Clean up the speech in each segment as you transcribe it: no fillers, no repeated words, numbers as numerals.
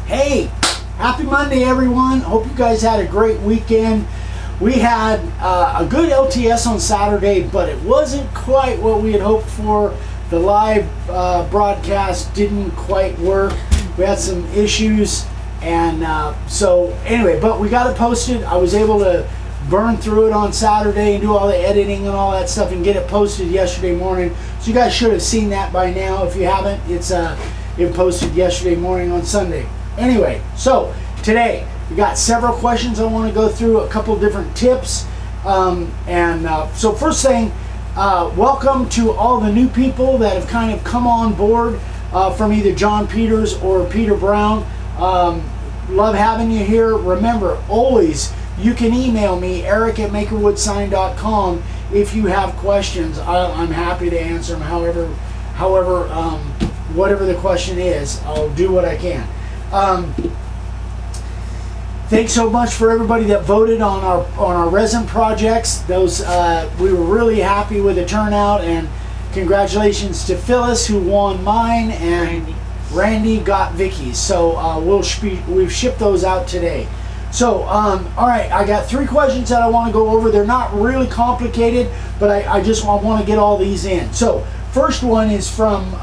Hey, happy Monday, everyone. Hope you guys had a great weekend. We had a good LTS on Saturday, but it wasn't quite what we had hoped for. The live broadcast didn't quite work. We had some issues, and so anyway, but we got it posted. I was able to burn through it on Saturday and do all the editing and all that stuff and get it posted yesterday morning. So you guys should have seen that by now. If you haven't, it posted yesterday morning on Sunday. Anyway, so today we got several questions I want to go through, a couple different tips. So first thing, welcome to all the new people that have kind of come on board from either John Peters or Peter Brown. Love having you here. Remember, always you can email me, eric@makerwoodsign.com, if you have questions. I'm happy to answer them however, whatever the question is, I'll do what I can. Thanks so much for everybody that voted on our resin projects. Those we were really happy with the turnout, and congratulations to Phyllis who won mine, and Randy got Vicky's. So we've shipped those out today. So all right, I got 3 questions that I want to go over. They're not really complicated, but I want to get all these in. So first one is from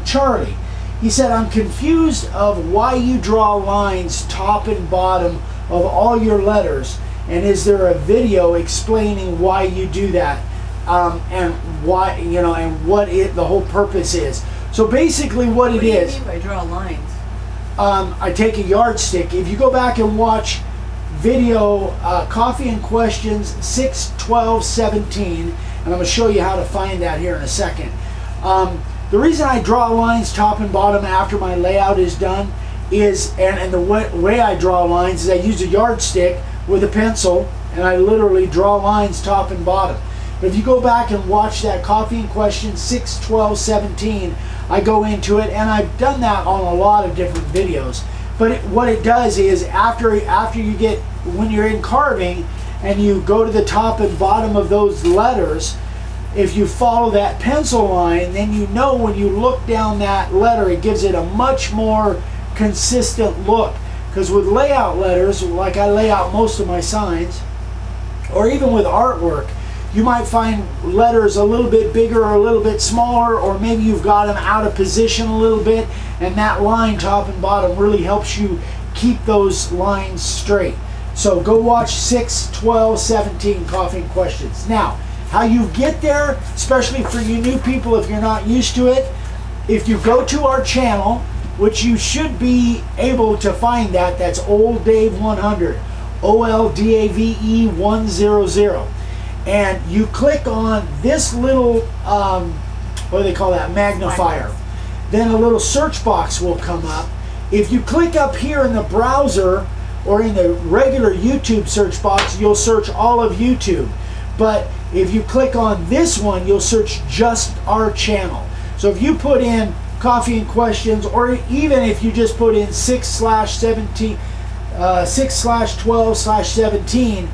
Charlie. He said, I'm confused of why you draw lines top and bottom of all your letters, and is there a video explaining why you do that, and why, and what the whole purpose is. So basically what it is, What do you mean by draw lines? I take a yardstick. If you go back and watch video Coffee and Questions 6, 12, 17, and I'm going to show you how to find that here in a second. The reason I draw lines top and bottom after my layout is done is, and the way I draw lines is I use a yardstick with a pencil, and I literally draw lines top and bottom. But if you go back and watch that Coffee and Questions 6, 12, 17, I go into it, and I've done that on a lot of different videos. But what it does is after you get, when you're in carving and you go to the top and bottom of those letters, if you follow that pencil line, then you know when you look down that letter, it gives it a much more consistent look. Because with layout letters, like I lay out most of my signs, or even with artwork, you might find letters a little bit bigger or a little bit smaller, or maybe you've got them out of position a little bit, and that line top and bottom really helps you keep those lines straight. So go watch 6, 12, 17 Coffee and Questions. Now, how you get there, especially for you new people if you're not used to it, if you go to our channel, which you should be able to find that's Old Dave 100, OLDAVE 100, and you click on this little, what do they call that, magnifier, then a little search box will come up. If you click up here in the browser or in the regular YouTube search box, you'll search all of YouTube. But if you click on this one, you'll search just our channel. So if you put in Coffee and Questions, or even if you just put in 6/17, 6/12/17,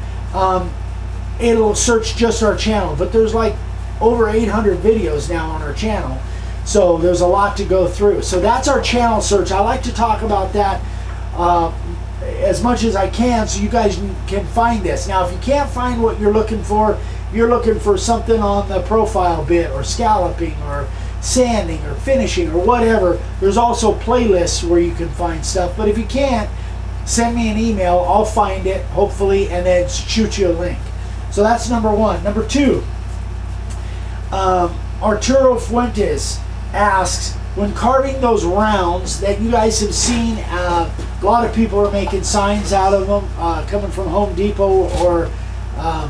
it'll search just our channel. But there's like over 800 videos now on our channel, so there's a lot to go through. So that's our channel search. I like to talk about that as much as I can, so you guys can find this. Now, if you can't find what you're looking for, you're looking for something on the profile bit, or scalloping, or sanding, or finishing, or whatever, there's also playlists where you can find stuff. But if you can't, send me an email, I'll find it, hopefully, and then shoot you a link. So that's number 1. Number 2, Arturo Fuentes asks, when carving those rounds that you guys have seen, a lot of people are making signs out of them, coming from Home Depot or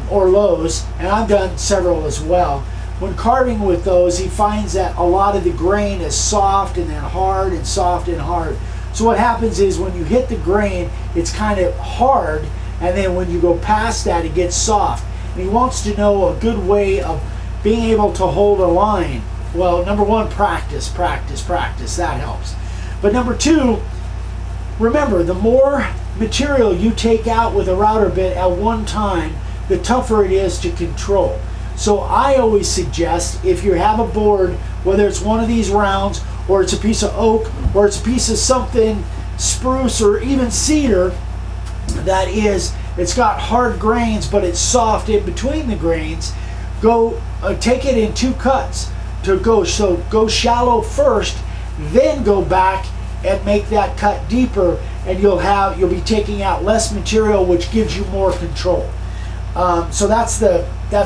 Lowe's, and I've done several as well. When carving with those, he finds that a lot of the grain is soft and then hard, and soft and hard. So what happens is when you hit the grain, it's kind of hard, and then when you go past that, it gets soft. And he wants to know a good way of being able to hold a line. Well, number 1, practice. That helps. But number 2, remember, the more material you take out with a router bit at one time, the tougher it is to control. So I always suggest, if you have a board, whether it's one of these rounds, or it's a piece of oak, or it's a piece of something spruce or even cedar that it's got hard grains, but it's soft in between the grains, go take it in 2 cuts to go. So go shallow first, then go back and make that cut deeper, and you'll be taking out less material, which gives you more control. So that's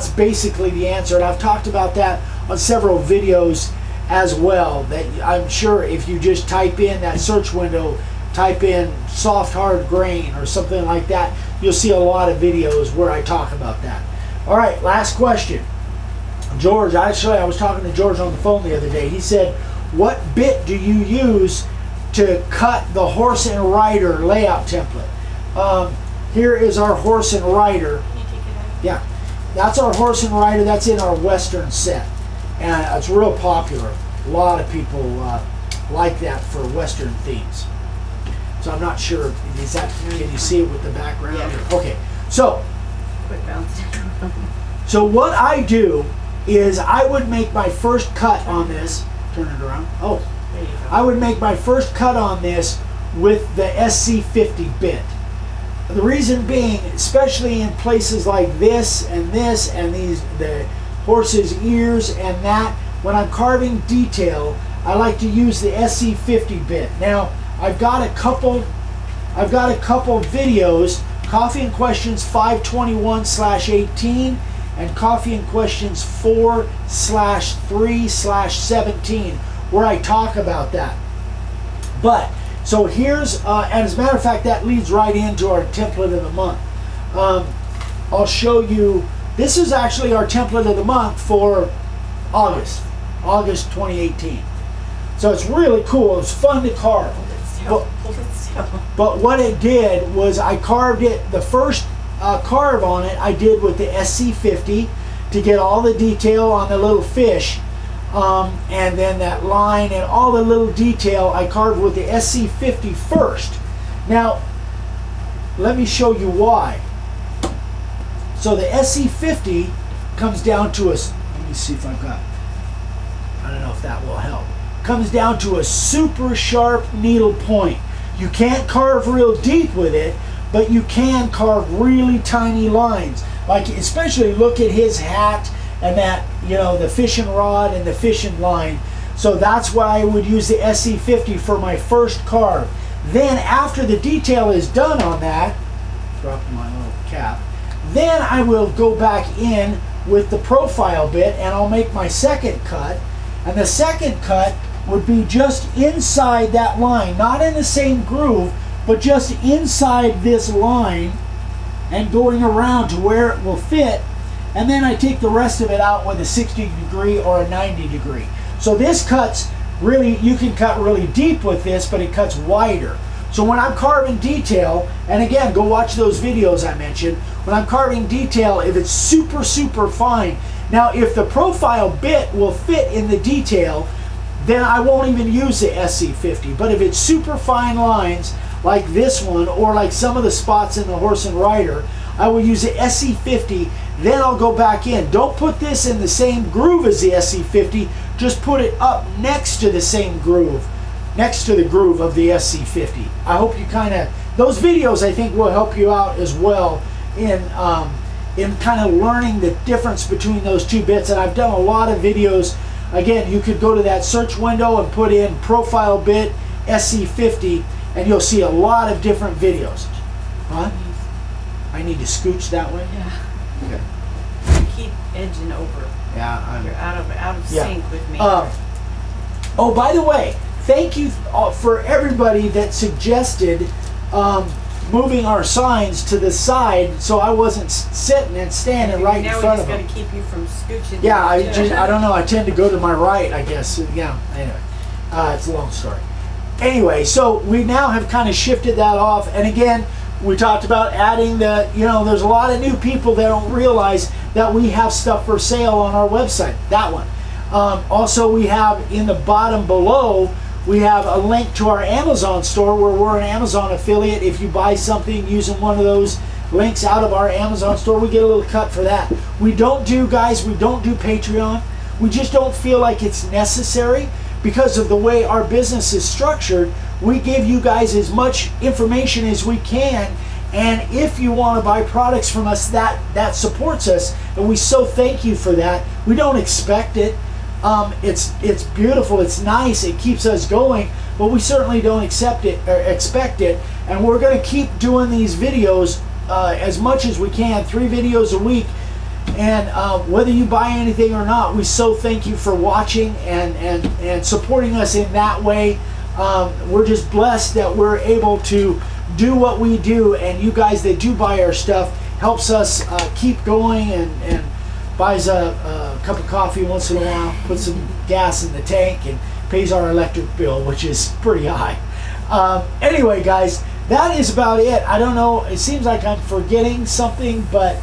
basically the answer, and I've talked about that on several videos as well. That I'm sure if you just type in that search window, type in soft hard grain or something like that, you'll see a lot of videos where I talk about that. All right, last question. George, I was talking to George on the phone the other day. He said, what bit do you use to cut the horse and rider layout template? Here is our horse and rider. Can you take it out? Yeah, that's our horse and rider. That's in our Western set, and it's real popular. A lot of people like that for Western themes. So I'm not sure, can you see it with the background? Yeah. Okay, so Quit bouncing. so what I do is I would make my first cut on this. Turn it around. Oh, There you go. I would make my first cut on this with the SC50 bit. The reason being, especially in places like this and the horse's ears and that, when I'm carving detail, I like to use the SC50 bit. Now, I've got a couple videos, Coffee and Questions 521/18 and Coffee and Questions 4/3/17, where I talk about that. But so here's, and as a matter of fact, that leads right into our template of the month. I'll show you. This is actually our template of the month for August 2018. So it's really cool. It's fun to carve. Hold it still. Well- Hold it still. But what it did was I carved it, the first carve on it I did with the SC50 to get all the detail on the little fish. And then that line and all the little detail I carved with the SC50 first. Now, let me show you why. So the SC50 comes down to let me see if I've got, I don't know if that will help. Comes down to a super sharp needle point. You can't carve real deep with it, but you can carve really tiny lines. Like, especially look at his hat and that, the fishing rod and the fishing line. So that's why I would use the SC50 for my first carve. Then after the detail is done on that, dropped my little cap, then I will go back in with the profile bit and I'll make my second cut. And the second cut would be just inside that line, not in the same groove, but just inside this line and going around to where it will fit. And then I take the rest of it out with a 60 degree or a 90 degree. So this cuts really, you can cut really deep with this, but it cuts wider. So when I'm carving detail, and again, go watch those videos I mentioned, when I'm carving detail, if it's super, super fine, now if the profile bit will fit in the detail, then I won't even use the SC50. But if it's super fine lines, like this one, or like some of the spots in the horse and rider, I will use the SC50, then I'll go back in. Don't put this in the same groove as the SC50, just put it up next to the same groove, next to the groove of the SC50. I hope you those videos I think will help you out as well in kind of learning the difference between those two bits. And I've done a lot of videos. Again, you could go to that search window and put in profile bit SC50 and you'll see a lot of different videos. Huh? I need to scooch that way? Yeah. Okay. You keep edging over. Yeah, You're out of Yeah. sync with me. Oh, by the way, thank you for everybody that suggested moving our signs to the side so I wasn't sitting and standing right in front of Now we them. just got to keep you from scooching. Yeah, I Yeah. don't know. I tend to go to my right, I guess. Yeah. Anyway, it's a long story. Anyway, so we now have kind of shifted that off, and again, we talked about adding there's a lot of new people that don't realize that we have stuff for sale on our website. That one. Also, we have in the bottom below, we have a link to our Amazon store where we're an Amazon affiliate. If you buy something using one of those links out of our Amazon store, we get a little cut for that. We don't do Patreon. We just don't feel like it's necessary because of the way our business is structured. we give you guys as much information as we can. And if you want to buy products from us, that supports us, and we so thank you for that. We don't expect it. It's beautiful. It's nice. It keeps us going, but we certainly don't accept it or expect it. And we're going to keep doing these videos as much as we can, 3 videos a week. And whether you buy anything or not, we so thank you for watching and supporting us in that way. We're just blessed that we're able to do what we do, and you guys that do buy our stuff helps us keep going and buys a cup of coffee once in a while, puts some gas in the tank, and pays our electric bill, which is pretty high. Anyway, guys, that is about it. I don't know, it seems like I'm forgetting something, but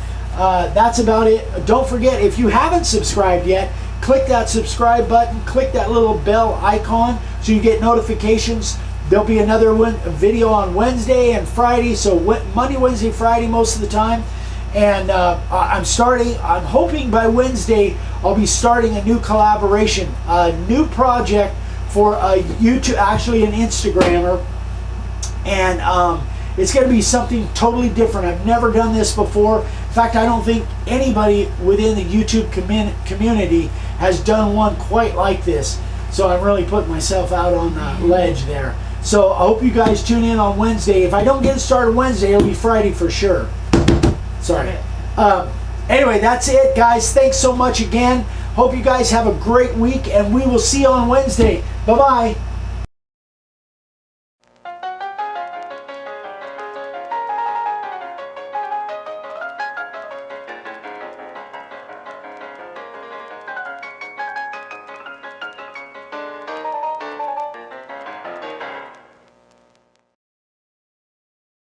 that's about it. Don't forget, if you haven't subscribed yet, click that subscribe button, click that little bell icon so you get notifications. There'll be another video on Wednesday and Friday, so Monday, Wednesday, Friday most of the time. And I'm hoping by Wednesday I'll be starting a new collaboration, a new project for YouTube, actually an Instagrammer. And it's going to be something totally different. I've never done this before. In fact, I don't think anybody within the YouTube community has done one quite like this. So I'm really putting myself out on the ledge there. So I hope you guys tune in on Wednesday. If I don't get it started Wednesday, it'll be Friday for sure. Sorry. Anyway, that's it, guys. Thanks so much again. Hope you guys have a great week, and we will see you on Wednesday. Bye-bye.